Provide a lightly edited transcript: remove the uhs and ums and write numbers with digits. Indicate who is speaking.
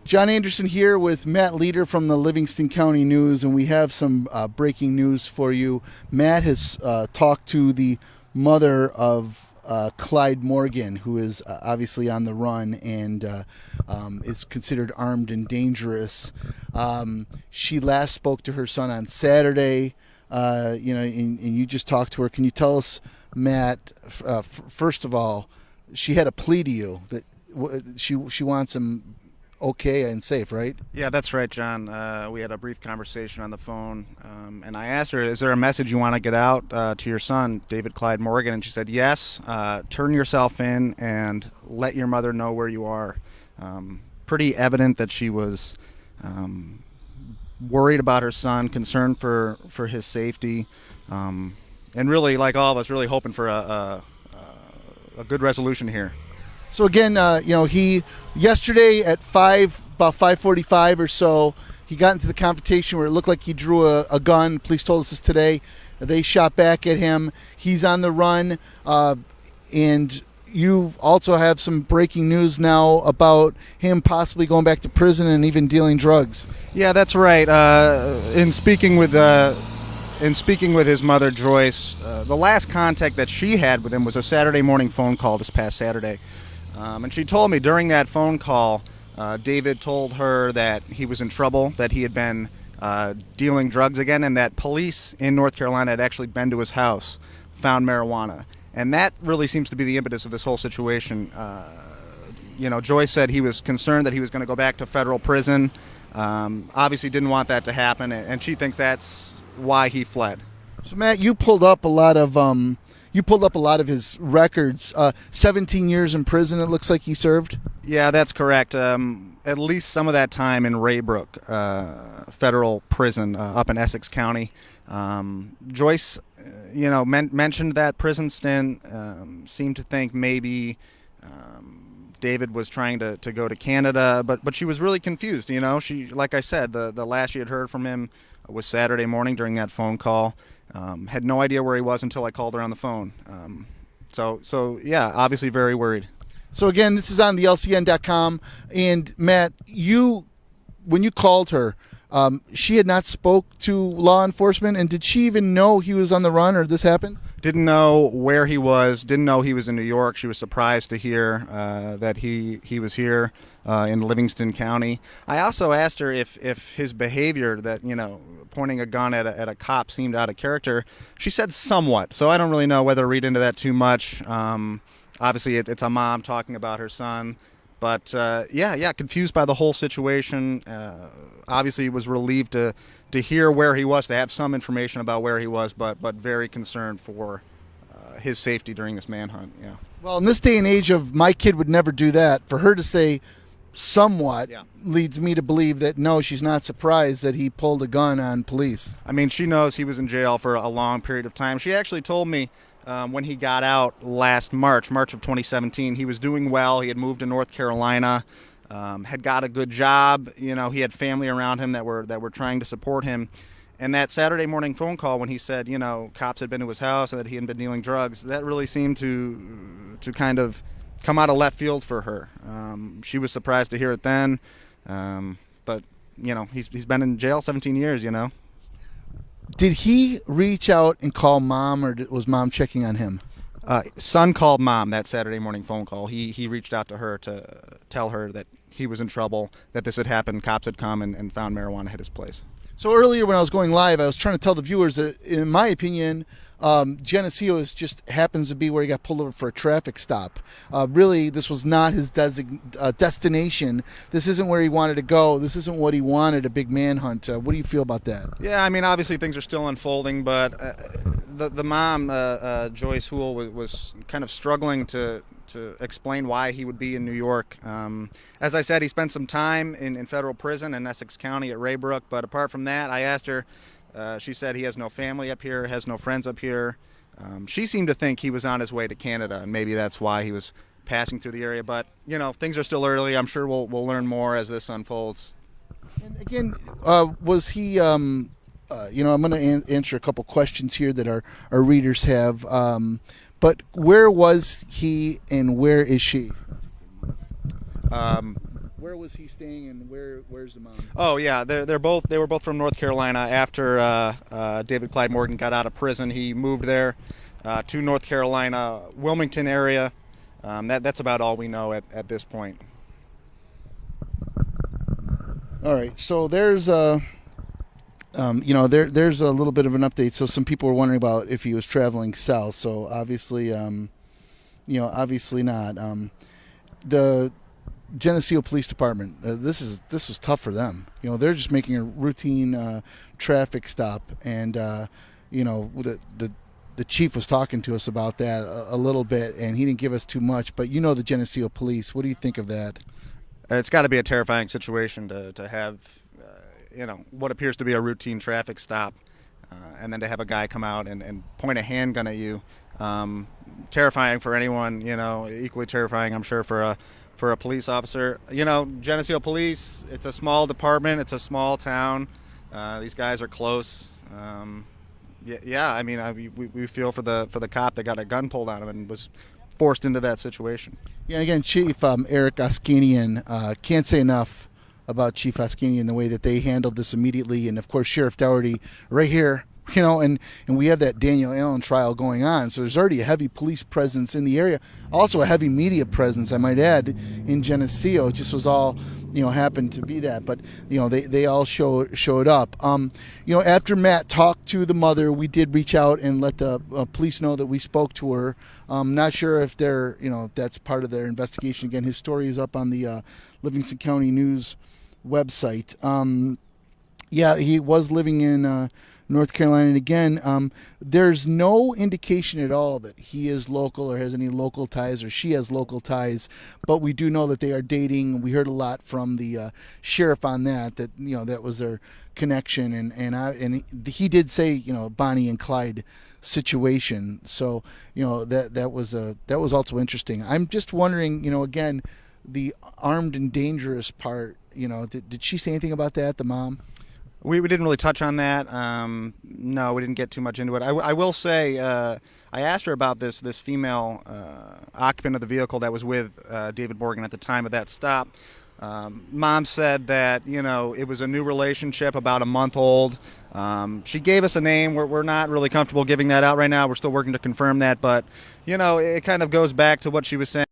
Speaker 1: John Anderson here with Matt Leader from the Livingston County News, and we have some breaking news for you. Matt has talked to the mother of Clyde Morgan, who is obviously on the run and is considered armed and dangerous. She last spoke to her son on Saturday, and you just talked to her. Can you tell us, Matt, first of all, she had a plea to you that she wants him okay and safe, right?
Speaker 2: Yeah, that's right, John. We had a brief conversation on the phone, and I asked her, is there a message you want to get out to your son, David Clyde Morgan? And she said, yes, turn yourself in and let your mother know where you are. Pretty evident that she was worried about her son, concerned for his safety, and really, like all of us, really hoping for a good resolution here.
Speaker 1: So again, he yesterday at about 5:45 or so, he got into the confrontation where it looked like he drew a gun. Police told us this today. They shot back at him. He's on the run, and you also have some breaking news now about him possibly going back to prison and even dealing drugs.
Speaker 2: Yeah, that's right. In speaking with his mother, Joyce, the last contact that she had with him was a Saturday morning phone call this past Saturday. And she told me during that phone call, David told her that he was in trouble, that he had been dealing drugs again, and that police in North Carolina had actually been to his house, found marijuana. And that really seems to be the impetus of this whole situation. Joyce said he was concerned that he was going to go back to federal prison. Obviously didn't want that to happen, and she thinks that's why he fled.
Speaker 1: So, Matt, you pulled up a lot of his records. 17 years in prison, it looks like he served.
Speaker 2: Yeah, that's correct. At least some of that time in Raybrook federal prison up in Essex County. Joyce, mentioned that prison stint. Seemed to think maybe David was trying to go to Canada, but she was really confused. She, like I said, the last she had heard from him was Saturday morning during that phone call. Had no idea where he was until I called her on the phone. So yeah, obviously very worried.
Speaker 1: So again, this is on the LCN.com. And Matt, when you called her, she had not spoke to law enforcement, and did she even know he was on the run or this happened?
Speaker 2: Didn't know where he was. Didn't know he was in New York. She was surprised to hear that he was here in Livingston County. I also asked her if his behavior, that pointing a gun at a cop, seemed out of character. She said somewhat. So I don't really know whether to read into that too much. Obviously, it's a mom talking about her son. But yeah, confused by the whole situation. Obviously, was relieved to hear where he was, to have some information about where he was, but very concerned for his safety during this manhunt. Yeah.
Speaker 1: Well, in this day and age of my kid would never do that, for her to say somewhat leads me to believe that no, she's not surprised that he pulled a gun on police.
Speaker 2: I mean, she knows he was in jail for a long period of time. She actually told me when he got out last March of 2017, he was doing well. He had moved to North Carolina, had got a good job. He had family around him that were trying to support him. And that Saturday morning phone call when he said, cops had been to his house and that he had been dealing drugs, that really seemed to kind of come out of left field for her. She was surprised to hear it then. But he's been in jail 17 years,
Speaker 1: Did he reach out and call mom, or was mom checking on him?
Speaker 2: Son called mom that Saturday morning phone call. He reached out to her to tell her that he was in trouble, that this had happened, cops had come and found marijuana at his place.
Speaker 1: So earlier when I was going live, I was trying to tell the viewers that, in my opinion, Geneseo just happens to be where he got pulled over for a traffic stop. Really, this was not his destination. This isn't where he wanted to go. This isn't what he wanted, a big manhunt. What do you feel about that?
Speaker 2: Yeah, I mean, obviously things are still unfolding, but the mom, Joyce Hoole, was kind of struggling to explain why he would be in New York. As I said, he spent some time in federal prison in Essex County at Raybrook, but apart from that, I asked her, she said he has no family up here, has no friends up here. She seemed to think he was on his way to Canada, and maybe that's why he was passing through the area. But, things are still early. I'm sure we'll learn more as this unfolds.
Speaker 1: And again, was he, I'm going to answer a couple questions here that our readers have. But where was he and where is she? Where was he staying, and where's the mom?
Speaker 2: Oh yeah, they were both from North Carolina. After David Clyde Morgan got out of prison, he moved there to North Carolina, Wilmington area. That's about all we know at this point.
Speaker 1: All right, so there's there's a little bit of an update. So some people were wondering about if he was traveling south. So obviously, obviously not. The Geneseo Police Department. This was tough for them. They're just making a routine traffic stop, and the chief was talking to us about that a little bit, and he didn't give us too much. But the Geneseo Police. What do you think of that?
Speaker 2: It's got to be a terrifying situation to have, what appears to be a routine traffic stop, and then to have a guy come out and point a handgun at you. Terrifying for anyone, equally terrifying, I'm sure, for a police officer. Geneseo Police, it's a small department, it's a small town. These guys are close. We feel for the cop that got a gun pulled on him and was forced into that situation.
Speaker 1: Yeah, again, Chief Eric Oskanian, can't say enough about Chief Oskanian, the way that they handled this immediately, and of course Sheriff Dougherty right here, and we have that Daniel Allen trial going on, so there's already a heavy police presence in the area, also a heavy media presence, I might add, in Geneseo. It just was all, happened to be that, but they all showed up. After Matt talked to the mother, we did reach out and let the police know that we spoke to her. Not sure if they're, if that's part of their investigation. Again, his story is up on the Livingston County News website. He was living in North Carolina, and again, there's no indication at all that he is local or has any local ties, or she has local ties, but we do know that they are dating. We heard a lot from the sheriff on that that was their connection, and he did say Bonnie and Clyde situation. So that was also interesting. I'm just wondering, again, the armed and dangerous part. Did she say anything about that, the mom?
Speaker 2: We didn't really touch on that. No, we didn't get too much into it. I will say, I asked her about this female occupant of the vehicle that was with David Morgan at the time of that stop. Mom said that, it was a new relationship, about a month old. She gave us a name. We're not really comfortable giving that out right now. We're still working to confirm that. But, it kind of goes back to what she was saying.